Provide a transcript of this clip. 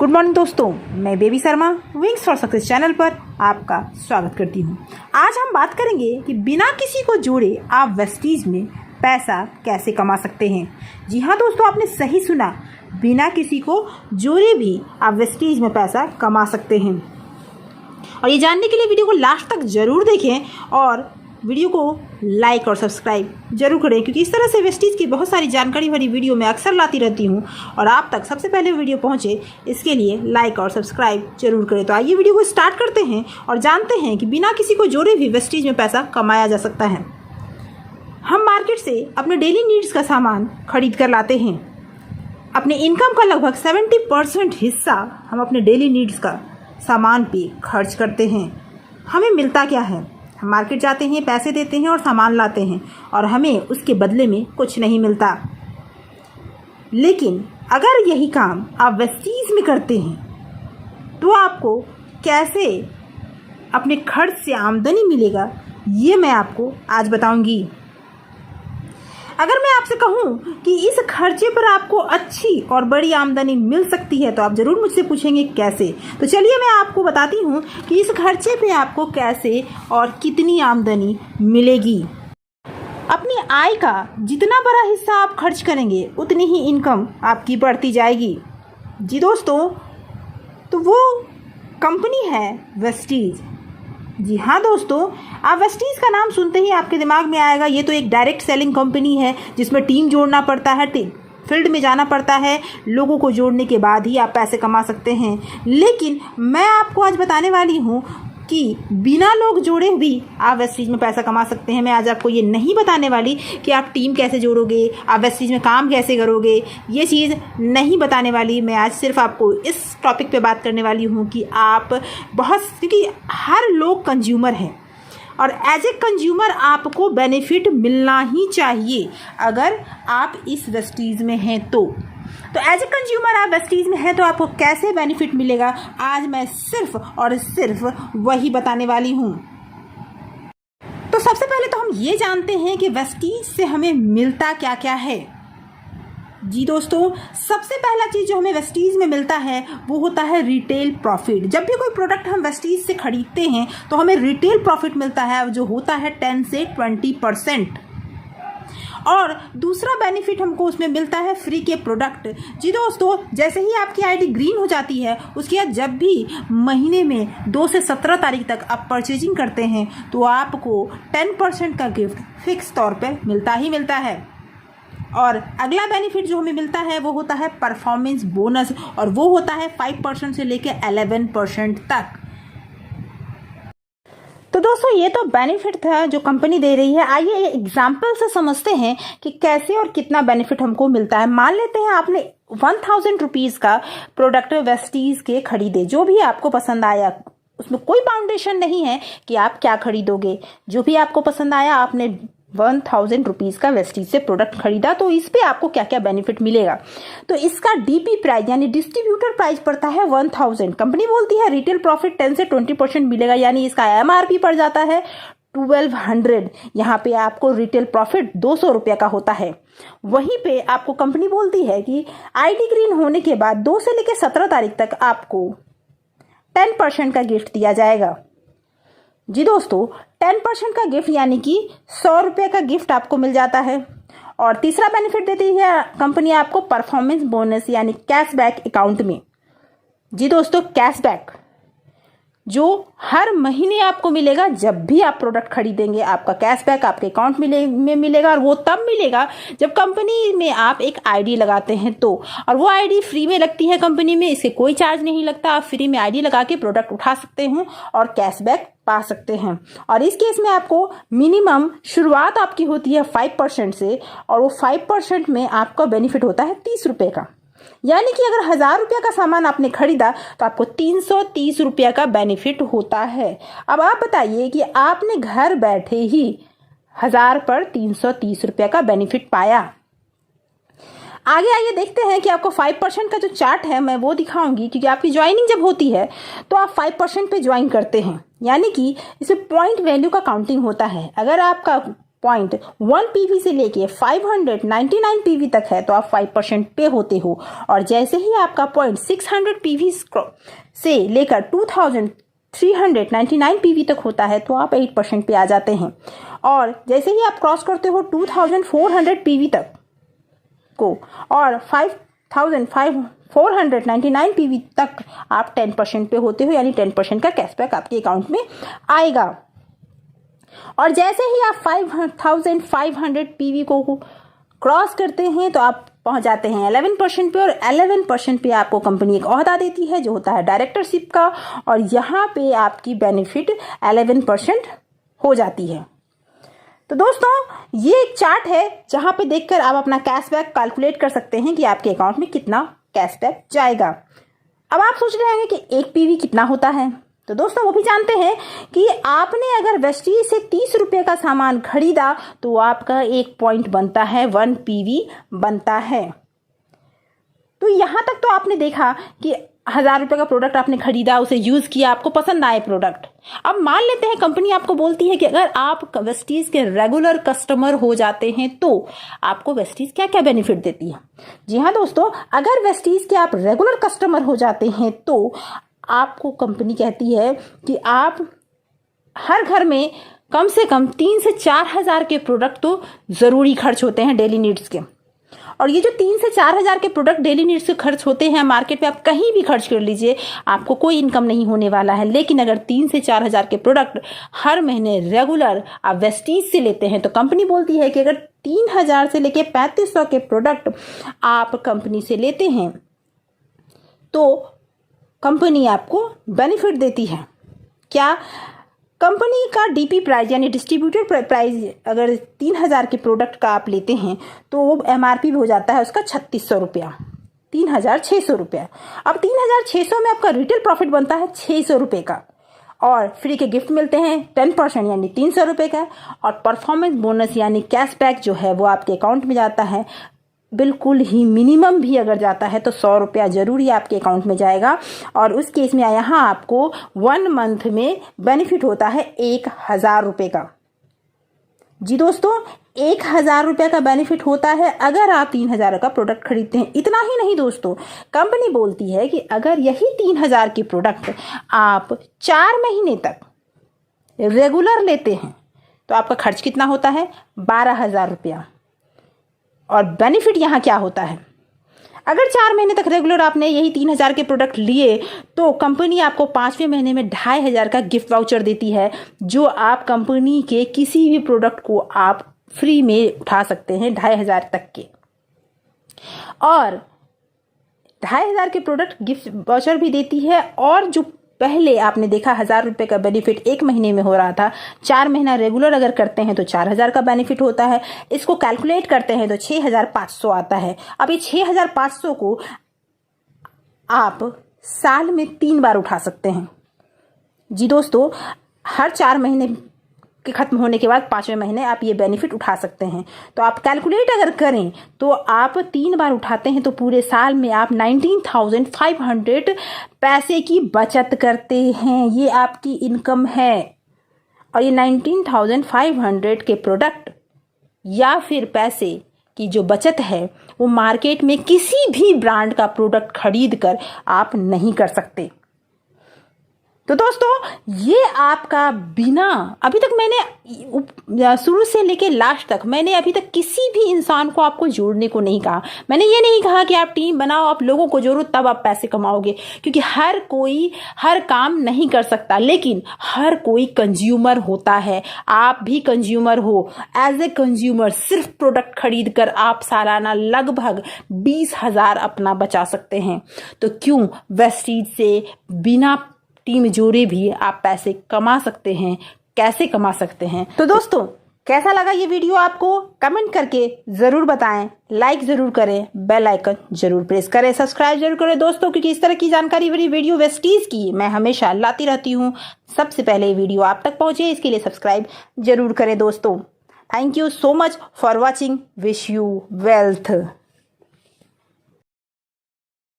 Good morning दोस्तों, मैं baby Sharma wings for success channel पर आपका स्वागत करती हूँ। आज हम बात करेंगे कि बिना किसी को जोड़े आप वेस्टीज में पैसा कैसे कमा सकते हैं। जी हाँ दोस्तों, आपने सही सुना, बिना किसी को जोड़े भी आप वेस्टीज में पैसा कमा सकते हैं। और ये जानने के लिए वीडियो को लास्ट तक ज़रूर देखें और वीडियो को लाइक और सब्सक्राइब जरूर करें, क्योंकि इस तरह से वेस्टीज की बहुत सारी जानकारी भरी वीडियो मैं अक्सर लाती रहती हूँ और आप तक सबसे पहले वीडियो पहुँचे, इसके लिए लाइक और सब्सक्राइब जरूर करें। तो आइए वीडियो को स्टार्ट करते हैं और जानते हैं कि बिना किसी को जोड़े भी वेस्टीज में पैसा कमाया जा सकता है। हम मार्केट से अपने डेली नीड्स का सामान खरीद कर लाते हैं। अपने इनकम का लगभग 70% हिस्सा हम अपने डेली नीड्स का सामान पे खर्च करते हैं। हमें मिलता क्या है? हम मार्केट जाते हैं, पैसे देते हैं और सामान लाते हैं और हमें उसके बदले में कुछ नहीं मिलता। लेकिन अगर यही काम आप वेस्टीज में करते हैं तो आपको कैसे अपने खर्च से आमदनी मिलेगा, ये मैं आपको आज बताऊंगी। अगर मैं आपसे कहूं कि इस खर्चे पर आपको अच्छी और बड़ी आमदनी मिल सकती है तो आप ज़रूर मुझसे पूछेंगे कैसे। तो चलिए मैं आपको बताती हूं कि इस खर्चे पे आपको कैसे और कितनी आमदनी मिलेगी। अपनी आय का जितना बड़ा हिस्सा आप खर्च करेंगे उतनी ही इनकम आपकी बढ़ती जाएगी। जी दोस्तों, तो वो कंपनी है वेस्टीज। जी हाँ दोस्तों, आप वेस्टीज का नाम सुनते ही आपके दिमाग में आएगा ये तो एक डायरेक्ट सेलिंग कंपनी है जिसमें टीम जोड़ना पड़ता है, फील्ड में जाना पड़ता है, लोगों को जोड़ने के बाद ही आप पैसे कमा सकते हैं। लेकिन मैं आपको आज बताने वाली हूँ कि बिना लोग जोड़े भी आप वेस्टीज में पैसा कमा सकते हैं। मैं आज आपको ये नहीं बताने वाली कि आप टीम कैसे जोड़ोगे, आप वेस्टीज में काम कैसे करोगे, ये चीज़ नहीं बताने वाली। मैं आज सिर्फ आपको इस टॉपिक पे बात करने वाली हूँ कि आप क्योंकि हर लोग कंज्यूमर हैं और एज ए कंज्यूमर आपको बेनिफिट मिलना ही चाहिए अगर आप इस वेस्टीज में हैं तो एज ए कंज्यूमर आप वेस्टीज में हैं तो आपको कैसे बेनिफिट मिलेगा, आज मैं सिर्फ और सिर्फ वही बताने वाली हूँ। तो सबसे पहले तो हम ये जानते हैं कि वेस्टीज से हमें मिलता क्या क्या है। जी दोस्तों, सबसे पहला चीज़ जो हमें वेस्टीज में मिलता है वो होता है रिटेल प्रॉफिट। जब भी कोई प्रोडक्ट हम वेस्टीज से खरीदते हैं तो हमें रिटेल प्रॉफिट मिलता है जो होता है 10 से 20%। और दूसरा बेनिफिट हमको उसमें मिलता है फ्री के प्रोडक्ट। जी दोस्तों, जैसे ही आपकी आईडी ग्रीन हो जाती है उसके बाद जब भी महीने में 2 से 17 तारीख तक आप परचेजिंग करते हैं तो आपको 10% का गिफ्ट फिक्स तौर पे मिलता ही मिलता है। और अगला बेनिफिट जो हमें मिलता है वो होता है परफॉर्मेंस बोनस और वो होता है 5% से लेकर 11% तक। तो दोस्तों, ये तो बेनिफिट था जो कंपनी दे रही है। आइए एग्जाम्पल से समझते हैं कि कैसे और कितना बेनिफिट हमको मिलता है। मान लेते हैं आपने 1000 रुपीज़ का प्रोडक्ट वेस्टीज के खरीदे, जो भी आपको पसंद आया, उसमें कोई बाउंडेशन नहीं है कि आप क्या खरीदोगे। जो भी आपको पसंद आया, आपने 1000 रुपीज़ का वेस्टीज से प्रोडक्ट खरीदा, तो इस पे आपको क्या क्या बेनिफिट मिलेगा। तो इसका डीपी प्राइस यानी डिस्ट्रीब्यूटर प्राइस पड़ता है 1000। कंपनी बोलती है रिटेल प्रॉफिट 10 से 20% मिलेगा, यानी इसका एमआरपी पड़ जाता है 1200। यहाँ पे आपको रिटेल प्रॉफिट 200 रुपये का होता है। वहीं पे आपको कंपनी बोलती है कि आईडी ग्रीन होने के बाद 2 से लेकर 17 तारीख तक आपको 10% का गिफ्ट दिया जाएगा। जी दोस्तों, 10% का गिफ्ट यानी कि 100 रुपये का गिफ्ट आपको मिल जाता है। और तीसरा बेनिफिट देती है कंपनी आपको परफॉर्मेंस बोनस यानी कैशबैक अकाउंट में। जी दोस्तों, कैशबैक जो हर महीने आपको मिलेगा जब भी आप प्रोडक्ट खरीदेंगे, आपका कैशबैक आपके अकाउंट में मिलेगा। और वो तब मिलेगा जब कंपनी में आप एक आईडी लगाते हैं तो, और वो आईडी फ्री में लगती है कंपनी में, इससे कोई चार्ज नहीं लगता। आप फ्री में आईडी लगा के प्रोडक्ट उठा सकते हैं और कैशबैक पा सकते हैं। और इस केस में आपको मिनिमम शुरुआत आपकी होती है 5% से, और वो 5% में आपका बेनिफिट होता है 30 रुपये का। यानी कि अगर 1000 रुपये का सामान आपने खरीदा तो आपको 330 रुपये का बेनिफिट होता है। अब आप बताइए कि आपने घर बैठे ही 1000 पर 330 रुपये का बेनिफिट पाया। आगे आइए देखते हैं कि आपको 5% का जो चार्ट है मैं वो दिखाऊंगी, क्योंकि आपकी ज्वाइनिंग जब होती है तो आप 5% पे ज्वाइन करते हैं, यानी कि इसमें पॉइंट वैल्यू का काउंटिंग होता है। अगर आपका 5.1 पीवी से लेके 599 पीवी तक है तो आप 5% पे होते हो, और जैसे ही आपका पॉइंट 600 पीवी से लेकर 2399 पीवी तक होता है तो आप 8% पे आ जाते हैं, और जैसे ही आप क्रॉस करते हो 2400 पीवी तक को और 5499 पीवी तक आप 10% पे होते हो, यानी 10% का कैशबैक आपके अकाउंट में आएगा। और जैसे ही आप 5500 पीवी को क्रॉस करते हैं तो आप पहुंच जाते हैं 11% पे, और 11% पे आपको कंपनी एक ओहदा देती है जो होता है डायरेक्टरशिप का, और यहाँ पे आपकी बेनिफिट 11% हो जाती है। तो दोस्तों ये एक चार्ट है जहाँ पे देखकर आप अपना कैशबैक कैलकुलेट कर सकते हैं कि आपके अकाउंट में कितना कैशबैक जाएगा। अब आप सोच रहे होंगे कि एक पीवी कितना होता है, तो दोस्तों वो भी जानते हैं कि आपने अगर वेस्टीज से 30 रुपये का सामान खरीदा तो आपका 1 पॉइंट बनता है, 1 पीवी बनता है। तो यहाँ तक तो आपने देखा कि 1000 रुपये का प्रोडक्ट आपने खरीदा, उसे यूज़ किया, आपको पसंद आए प्रोडक्ट। अब मान लेते हैं कंपनी आपको बोलती है कि अगर आप वेस्टीज के रेगुलर कस्टमर हो जाते हैं तो आपको वेस्टीज क्या क्या बेनिफिट देती है। जी हाँ दोस्तों, अगर वेस्टीज के आप रेगुलर कस्टमर हो जाते हैं तो आपको कंपनी कहती है कि आप हर घर में कम से कम 3 से 4 हज़ार के प्रोडक्ट तो ज़रूरी खर्च होते हैं डेली नीड्स के, और ये जो 3 से 4 हज़ार के प्रोडक्ट डेली नीड्स के खर्च होते हैं मार्केट में आप कहीं भी खर्च कर लीजिए आपको कोई इनकम नहीं होने वाला है। लेकिन अगर 3 से 4 हज़ार के प्रोडक्ट हर महीने रेगुलर आप वेस्टीज से लेते हैं तो कंपनी बोलती है कि अगर 3000 से लेके 3500 के प्रोडक्ट आप कंपनी से लेते हैं तो कंपनी आपको बेनिफिट देती है। क्या? कंपनी का डीपी प्राइस यानी डिस्ट्रीब्यूटेड प्राइस अगर 3000 के प्रोडक्ट का आप लेते हैं तो वो एमआरपी भी हो जाता है उसका 3600 रुपया, 3600 रुपया। अब 3600 में आपका रिटेल प्रॉफिट बनता है 600 रुपये का, और फ्री के गिफ्ट मिलते हैं 10% यानी 300 रुपये का, और परफॉर्मेंस बोनस यानी कैशबैक जो है वो आपके अकाउंट में जाता है। बिल्कुल ही मिनिमम भी अगर जाता है तो 100 रुपया जरूर ही आपके अकाउंट में जाएगा, और उस केस में यहाँ आपको 1 मंथ में बेनिफिट होता है 1000 रुपये का। जी दोस्तों, 1000 रुपये का बेनिफिट होता है अगर आप 3000 का प्रोडक्ट खरीदते हैं। इतना ही नहीं दोस्तों, कंपनी बोलती है कि अगर यही 3000 की प्रोडक्ट आप 4 महीने तक रेगुलर लेते हैं तो आपका खर्च कितना होता है? 12000 रुपया। और बेनिफिट यहाँ क्या होता है? अगर 4 महीने तक रेगुलर आपने यही 3000 के प्रोडक्ट लिए तो कंपनी आपको 5वें महीने में 2500 का गिफ्ट वाउचर देती है, जो आप कंपनी के किसी भी प्रोडक्ट को आप फ्री में उठा सकते हैं 2500 तक के। और 2500 के प्रोडक्ट गिफ्ट वाउचर भी देती है, और जो पहले आपने देखा 1000 रुपये का बेनिफिट 1 महीने में हो रहा था, 4 महीना रेगुलर अगर करते हैं तो 4000 का बेनिफिट होता है। इसको कैलकुलेट करते हैं तो 6500 आता है। अब ये 6500 को आप साल में 3 बार उठा सकते हैं। जी दोस्तों, हर 4 महीने के खत्म होने के बाद 5वें महीने आप ये बेनिफिट उठा सकते हैं। तो आप कैलकुलेट अगर करें तो आप 3 बार उठाते हैं तो पूरे साल में आप 19,500 पैसे की बचत करते हैं। ये आपकी इनकम है, और ये 19,500 के प्रोडक्ट या फिर पैसे की जो बचत है वो मार्केट में किसी भी ब्रांड का प्रोडक्ट खरीद कर आप नहीं कर सकते। तो दोस्तों, ये आपका बिना अभी तक मैंने शुरू से लेके लास्ट तक मैंने अभी तक किसी भी इंसान को आपको जोड़ने को नहीं कहा। मैंने ये नहीं कहा कि आप टीम बनाओ, आप लोगों को जोड़ो तब आप पैसे कमाओगे, क्योंकि हर कोई हर काम नहीं कर सकता, लेकिन हर कोई कंज्यूमर होता है। आप भी कंज्यूमर हो। एज ए कंज्यूमर सिर्फ प्रोडक्ट खरीद कर आप सालाना लगभग 20,000 अपना बचा सकते हैं। तो क्यों वेस्टीज से बिना टीम जोड़े भी आप पैसे कमा सकते हैं। कैसे कमा सकते हैं? तो दोस्तों, कैसा लगा ये वीडियो आपको? कमेंट करके ज़रूर बताएं, लाइक ज़रूर करें, बेल आइकन ज़रूर प्रेस करें, सब्सक्राइब जरूर करें दोस्तों, क्योंकि इस तरह की जानकारी भरी वीडियो वेस्टीज की मैं हमेशा लाती रहती हूँ। सबसे पहले ये वीडियो आप तक पहुँचे इसके लिए सब्सक्राइब जरूर करें दोस्तों। Thank you so much for watching. Wish you wealth.